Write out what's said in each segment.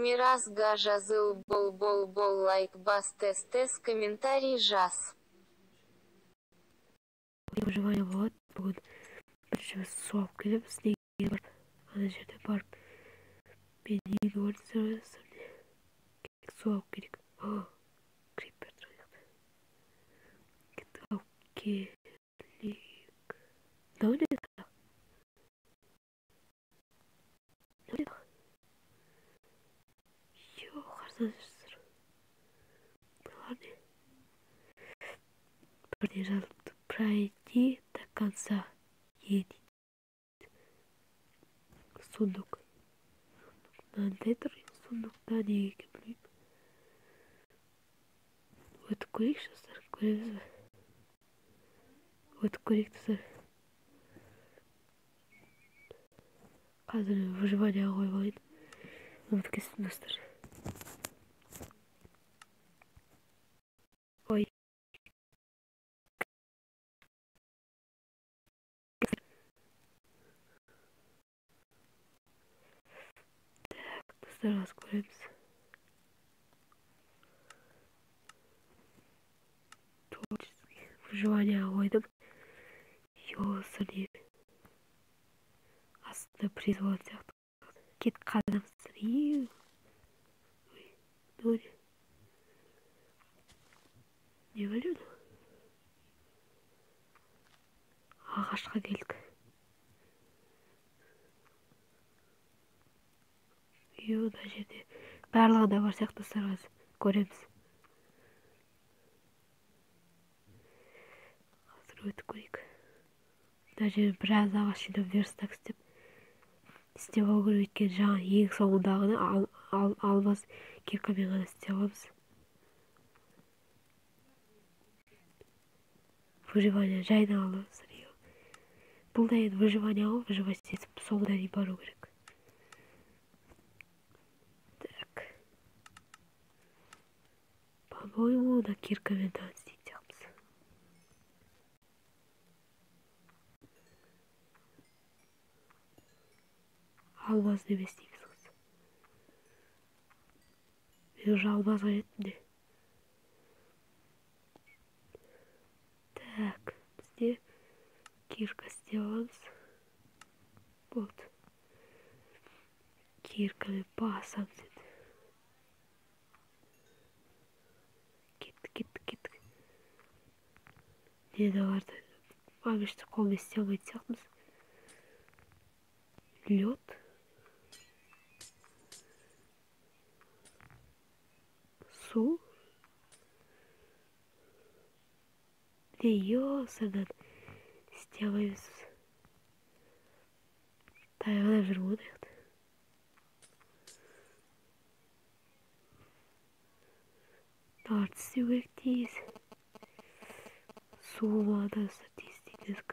Миразга жазыл бол лайк бас тез комментарий жаз. Выживание болады. Бүгін бірінші суап келіп, снегге барып, ана жерде барып, мен үйге орнысырсам не? Суап керек. Крипер тұрайық. Келік. Да не так? Не так? Қарсан жүрсір. Ладно. Бірден жазылыпты. Пройти до конца. Едет. Сундук. Мынандай тұр. Сундукта не екен білмеймін. Өтіп көрейік жастар. Көреміз бе? Өтіп көрейік достар. Қазір выживание қойып алайын. Ұмытып кетсін достар. Ой. Так, достар, аз көреміз. Выживание қойдым. Ёсыр. Астында приз болатын сияқты. Кет қадамсыр. Ой, не білемін? Ағашқа келдік. Мына жерде барлығында бар сияқты достар, қазір көреміз. Қазір өтіп көрейік. Мына жерде біраз ағаш жинап верстак істеп алу керек, өйткені жаңа ең соңындағыны алмас киркамен ғана істей аламыз. Выживание жайына аламыз. Бұл да енді выживание ғой, выживать етіп соңына дейін бару керек. Так. По-моему, мына киркамен да істейтін сияқтымыз. Алмаз емес дейміз осы. Мен уже алмазға жеттім де. Так, бізде кирка істеп аламыз. Болды. Киркамен басамыз енді. Кеттік. Нені барды? Ағашты қолмен істей алмайтын сияқтымыз. Лед. Су. Не, ёсырдан істей алмаймыз. Тайғанап жүрмін оны яқты. Нарды істеу керек дейіз. Су болмады тез дейдік.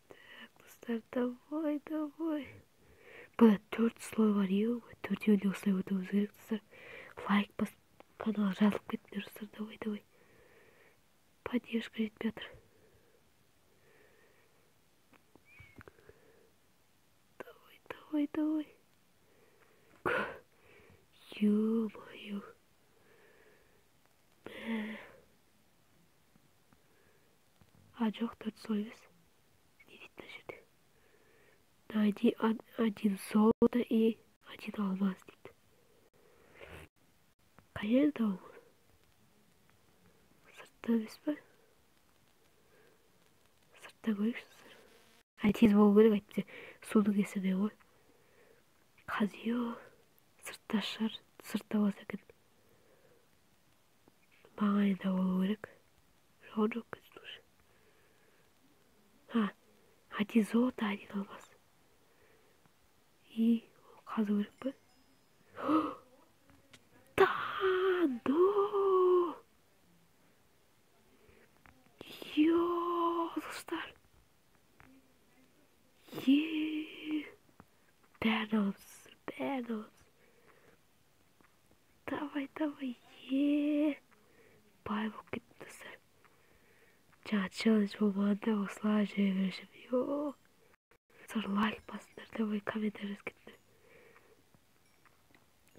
Так, достар, давай. Бұда 4 слой бар, төртеуінде осылай өтуіміз керек, достар. Лайк басып, каналға жазылып кеттіңдер, достар, давай. Поддержка жетпей жатыр. Давай. Ё-моё. Жоқ, 4 слой емес. Не дейді мына жерде? Найди один золото и один алмаз дейді. Қай жерде ол? Сыртта емес па? Сыртта көрейікші. Тез болу керек, әйтпесе судың кесірінен ғой. Қазио. Сыртта шығар. Сыртта болса екен. Маңайында болу керек. Жоқ, кетті уже. Один золото, один алмаз. И қазу керек па? Да! Достар. Бәрін аламыз. Давай. Бай болып кетті достар. жаңа челлендж болмағанда осылай жүре берушім. Йоо. Лайк басыңдар, давай комментарий жазыңдар.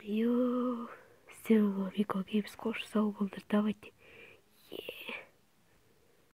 Йоо. Всем Мико Геймс қош сау болыңдар, давайте.